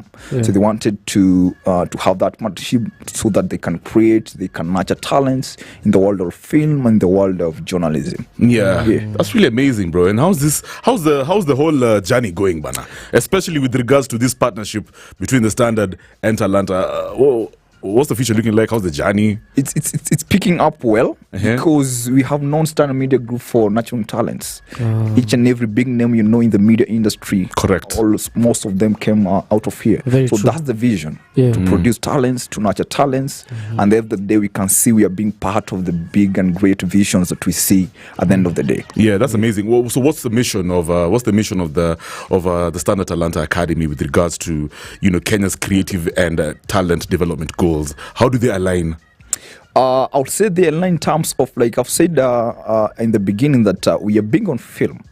film. So they wanted to have that partnership so that they can create, they can nurture talents in the world of film and the world of journalism. That's really amazing, bro. And how's the whole journey going, Bana? Especially with regards to this partnership between the Standard and Talanta. What's the future looking like? How's the journey? It's picking up well because we have non-Standard Media Group for natural talents. Each and every big name in the media industry. Correct. Most of them came out of here. Very so true. that's the vision, to produce talents, to nurture talents. And at the end of the day, we can see we are being part of the big and great visions that we see at the end of the day. Yeah, that's amazing. Well, so what's the mission of the Standard Talanta Academy with regards to Kenya's creative and talent development goals? How do they align? I would say they align in terms of, like I've said in the beginning, that we are big on film.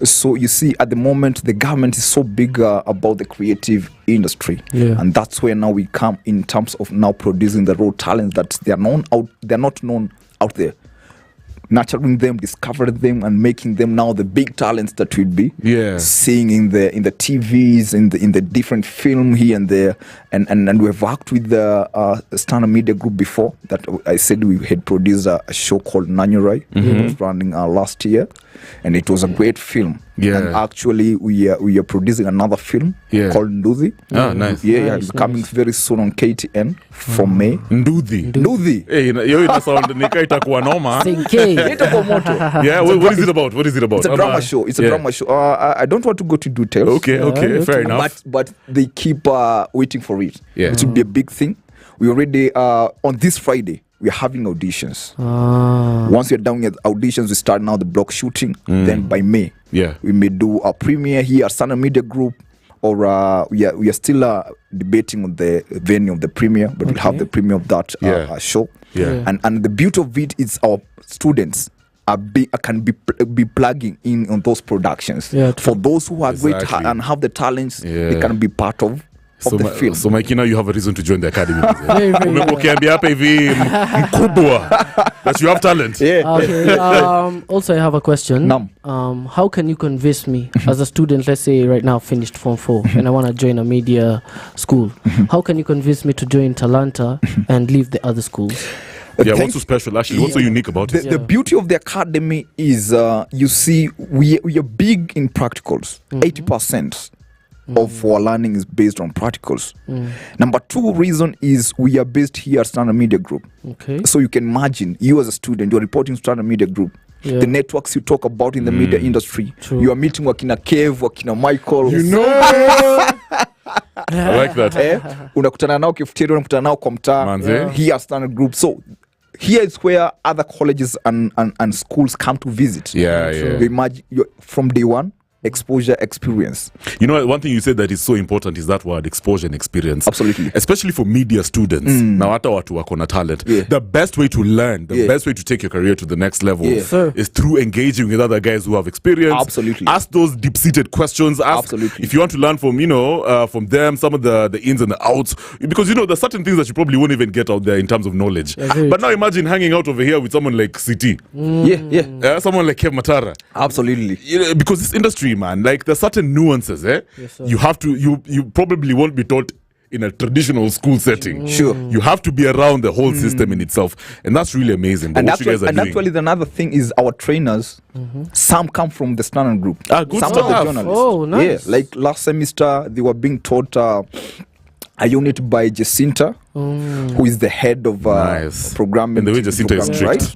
So you see, at the moment, the government is so big about the creative industry, and that's where now we come in terms of now producing the raw talents that they're not known out there. Nurturing them, discovering them, and making them now the big talents that we'll be seeing in the TVs, in the different film here and there, and we've worked with the Standard Media Group before. That I said we had produced a show called Njoroge. It was running last year, and it was a great film. And actually, we are producing another film called Nduthi. Nice. It's coming very soon on KTN from May. Nduthi. Hey, you sound itakuwa noma. Yeah, what is it about? It's a drama show. It's a drama show. I don't want to go to details. Okay, fair enough. But they keep waiting for it. It will be a big thing. We already on this Friday we are having auditions. Once we're done with auditions, we start now the block shooting. Then by May, we may do a premiere here at Standard Media Group, or we are still debating on the venue of the premiere, but we'll have the premiere of that show. And the beauty of it is our students can be plugging in on those productions. For those who are great and have the talents, they can be part of the film. So Mike, you have a reason to join the academy. That you have talent. Also, I have a question. How can you convince me as a student, let's say right now finished Form 4 and I want to join a media school? How can you convince me to join Talanta and leave the other schools? What's so special actually? What's so unique about it? The beauty of the academy is, you see, we are big in practicals. 80% of our learning is based on practicals. Number 2 reason is we are based here at Standard Media Group. So you can imagine, you as a student, you're reporting to Standard Media Group. The networks you talk about in the media industry. You are meeting Wakina Kev, Wakina Michael. I like that. Unakutana nao kifutiri, unakutana nao kwa mtaa. Here at Standard Group. So here is where other colleges and schools come to visit. You imagine from day one, exposure, experience. One thing you said that is so important is that word, exposure and experience. Absolutely. Especially for media students. Now, hata watu wako na talent. The best way to learn, the best way to take your career to the next level is through engaging with other guys who have experience. Absolutely. Ask those deep-seated questions. Ask if you want to learn from, from them, some of the ins and the outs. Because, there's certain things that you probably won't even get out there in terms of knowledge. But now imagine hanging out over here with someone like CT. Someone like Kev Matara. Absolutely. Because this industry, man, like there's certain nuances you have to you probably won't be taught in a traditional school setting. You have to be around the whole system in itself, and that's really amazing. And actually another thing is our trainers, some come from the Standard Group. Good some stuff. of the journalists. Oh, nice. Like last semester they were being taught a unit by Jacinta, who is the head of programming. And the way Jacinta is strict.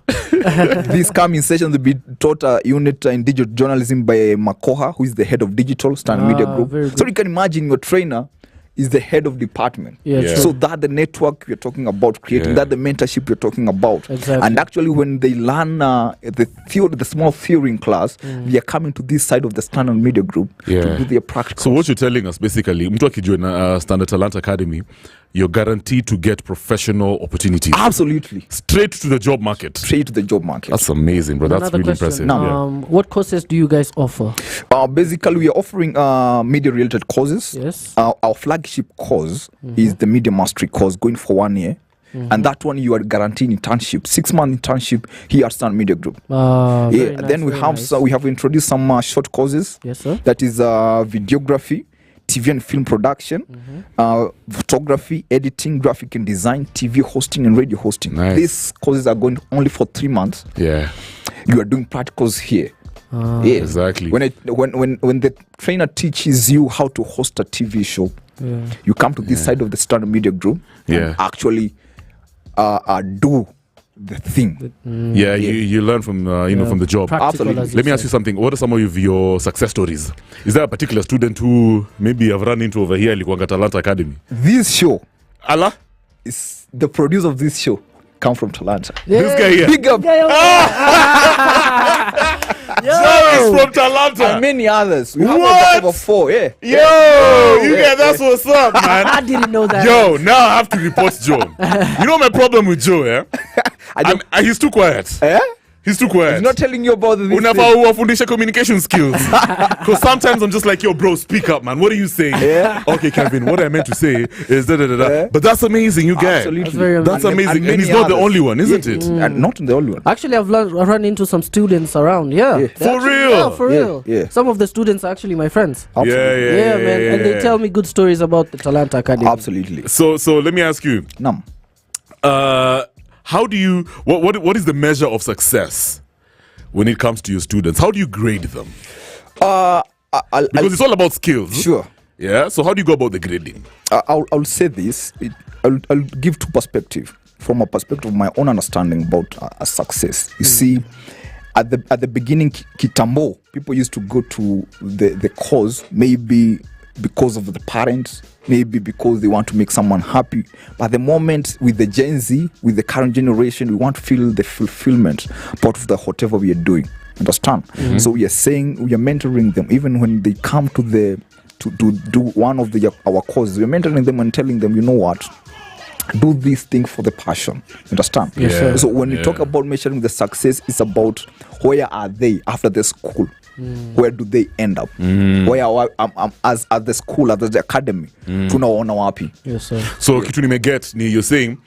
This coming session, they'll be taught a unit in digital journalism by Makoha, who is the head of digital Standard Media Group. So you can imagine your trainer is the head of department. So that the network you're talking about creating, that the mentorship you're talking about. And actually when they learn the small theory in class, they are coming to this side of the Standard Media Group to do their practical. So what you're telling us basically, mtu akijoin Standard Talanta Academy, you're guaranteed to get professional opportunities. Absolutely. Straight to the job market. That's amazing, bro. That's really question. impressive. What courses do you guys offer? Basically, we are offering media-related courses. Our flagship course is the Media Mastery course, going for 1 year. And that one you are guaranteed internship, 6-month internship here at Standard Media Group. Nice, then we have introduced some short courses. Yes, sir. That is videography, TV and film production, photography, editing, graphic and design, TV hosting and radio hosting. Nice. These courses are going only for 3 months. Yeah. You are doing practicals here. Exactly. When the trainer teaches you how to host a TV show, you come to this side of the Standard Media Group and actually do the thing. You learn from from the job. Absolutely. Let me ask you something. What are some of your success stories? Is there a particular student who maybe I've run into over here Likuanga Talanta Academy? This show, Allah is the producer of this show come from Talanta. This guy here. Big up. Joe is from Talanta. And many others. We have What? over 4. Yeah. Yo, you guys, that's what's up, man. I didn't know that. Yo, now I have to report Joe. You know my problem with Joe, yeah? He's too quiet. Eh? He's too quiet. He's not telling you about this thing. Unafaa uwafundishe communication skills. Because sometimes I'm just like, yo, bro, speak up, man. What are you saying? Yeah. Okay, Kevin, what I meant to say is da-da-da-da. Yeah. But that's amazing, you guys. Absolutely. That's very That's amazing. amazing. And many he's not the others. only one, isn't it? And not the only one. Actually, I've run into some students around. Yeah. Yeah. They For actually- real? Yeah, for real. Yeah. Some of the students are actually my friends. Absolutely. Yeah, Man. And they tell me good stories about the Talanta Academy. Absolutely. So let me ask you, Nam. how do you what is the measure of success when it comes to your students? How do you grade them? Because it's all about skills. Sure. Yeah. So how do you go about the grading? I'll say this. I'll give two perspectives. From a perspective of my own understanding about a success. You see, at the beginning, Kitambo, people used to go to the cause maybe because of the parents, maybe because they want to make someone happy. But the moment with the Gen Z, with the current generation, we want to feel the fulfillment part of the whatever we are doing. Understand? So we are saying, we are mentoring them even when they come to do one of our causes. We are mentoring them and telling them, you know what? Do this thing for the passion. Understand? Yes, sir. So when we talk about measuring the success, it's about where are they after the school? Where do they end up? Where are as at the school, at the academy? Tunaona wapi? Yes, sir. So kitu nimeget ni you're saying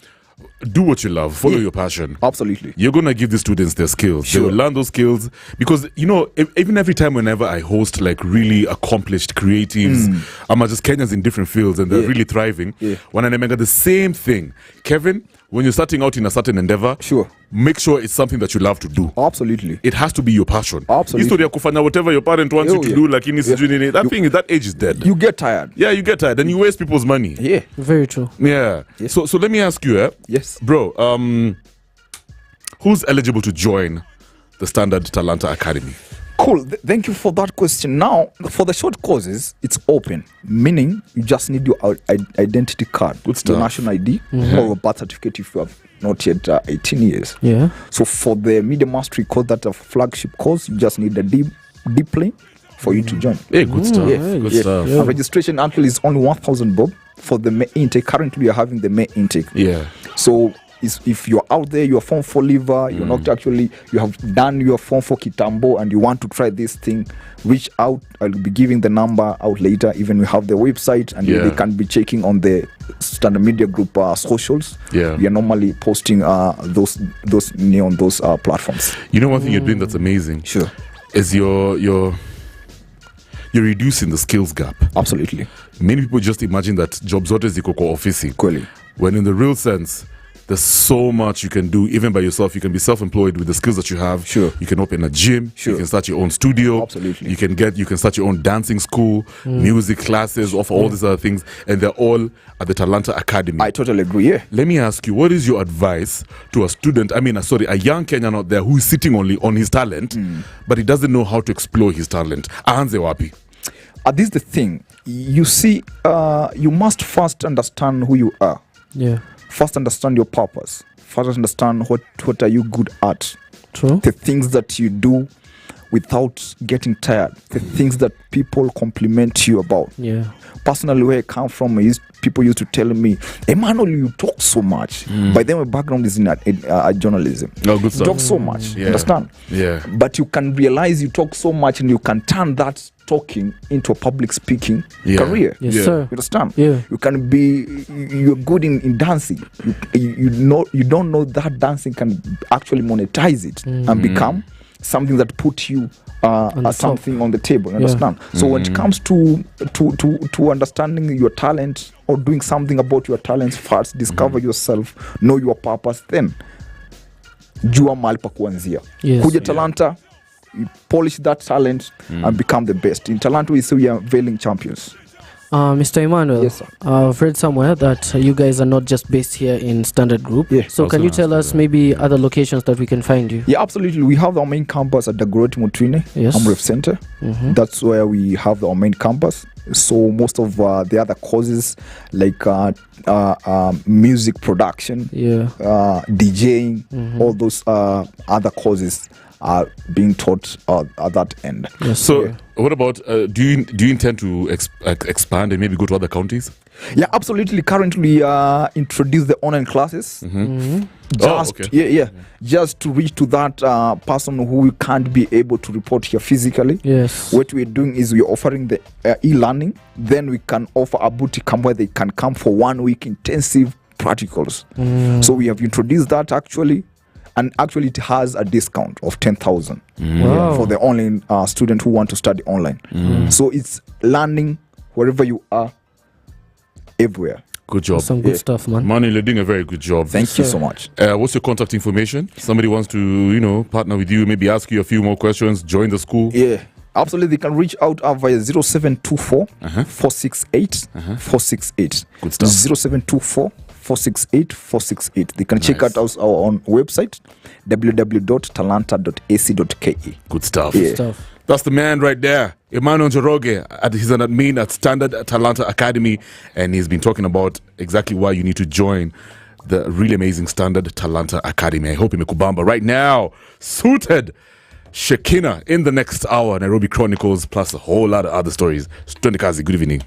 do what you love, follow your passion. Absolutely. You're going to give the students their skills. Sure. They will learn those skills because, even every time whenever I host like really accomplished creatives, I'm just Kenyans in different fields and they're really thriving. Yeah. When I remember the same thing, Kevin, when you're starting out in a certain endeavor, Sure. make sure it's something that you love to do. Absolutely. It has to be your passion. Absolutely. History ya kufanya whatever your parent wants you to do, lakini sijui nini, that age is dead. You get tired. Yeah, you get tired and you waste people's money. Yeah. Very true. Yeah. Yes. So let me ask you, Yes. bro, who's eligible to join the Standard Talanta Academy? Cool. Thank you for that question. Now, for the short courses, it's open, meaning you just need your identity card, Good stuff. your national ID, or a birth certificate if you have not yet 18 years. Yeah. So for the media mastery course, that's a flagship course, you just need a D plane for you to join. Hey, good stuff. Yeah. Good Yeah. stuff. And registration actually is only 1,000 bob for the May intake. Currently, we are having the May intake. Yeah. So if you're out there, you're Form 4 liver, you're not actually, you have done your Form 4 Kitambo and you want to try this thing, reach out. I'll be giving the number out later. Even we have the website and they can be checking on the Standard Media Group socials. Yeah. We are normally posting those on those platforms. You know one thing you're doing that's amazing? Sure. Is you're reducing the skills gap. Absolutely. Many people just imagine that job zote ziko kwa ofisi. Kweli. When in the real sense, there's so much you can do even by yourself. You can be self-employed with the skills that you have. Sure. You can open a gym. Sure. You can start your own studio. Absolutely. You can start your own dancing school, music classes, offer all these other things, and they're all at the Talanta Academy. I totally agree. Yeah. Let me ask you, what is your advice to a student? a young Kenyan out there who is sitting only on his talent, but he doesn't know how to explore his talent. Aanze wapi? This is the thing. You see, you must first understand who you are. Yeah. First understand your purpose. First understand what are you good at. True. The things that you do without getting tired. The things that people compliment you about. Yeah. Personally, where I come from, people used to tell me, Emmanuel, you talk so much. By then, my background is in journalism. Oh, good You stuff. talk so much. Yeah. Understand? Yeah. But you can realize you talk so much and you can turn that talking into a public speaking career. Yes, Yeah. sir. You understand? Yeah. You can be, you're good in dancing. You don't know that dancing can actually monetize it and become something that put you something on the table. You understand? So when it comes to understanding your talent or doing something about your talents first, discover yourself, know your purpose, then jua mahali pa kuanzia. Kuja Talanta, you polish that talent and become the best. In Talanta, we say we are veiling champions. Mr. Emmanuel, yes, sir. I've read somewhere that you guys are not just based here in Standard Group. Yeah. So can you tell us maybe other locations that we can find you? Yeah, absolutely. We have our main campus at the Groti Mutwine, Amref Center. That's where we have our main campus. So most of the other courses like music production, DJing, all those other courses are being taught at that end. So what about do you intend to expand and maybe go to other counties? Yeah, absolutely. Currently introduce the online classes. Just to reach to that person who can't be able to report here physically. What we're doing is we're offering the e-learning. Then we can offer a boutique camp where they can come for 1 week intensive practicals. So we have introduced that actually. And actually, it has a discount of 10,000 for the online student who want to study online. So it's learning wherever you are, everywhere. Good job. Some good stuff, man. Emmanuel, you're doing a very good job. Thank you so much. What's your contact information? Somebody wants to, partner with you, maybe ask you a few more questions, join the school. Yeah, absolutely. They can reach out via 0724 468 468. Good stuff. 0724 468 468. They can check out our own website, www.talanta.ac.ke. Good stuff. Yeah. That's the man right there, Emmanuel Njoroge. He's an admin at Standard Talanta Academy, and he's been talking about exactly why you need to join the really amazing Standard Talanta Academy. I hope imekubamba right now. Suited Shekinah in the next hour, Nairobi Chronicles, plus a whole lot of other stories. Twende kazi. Good evening.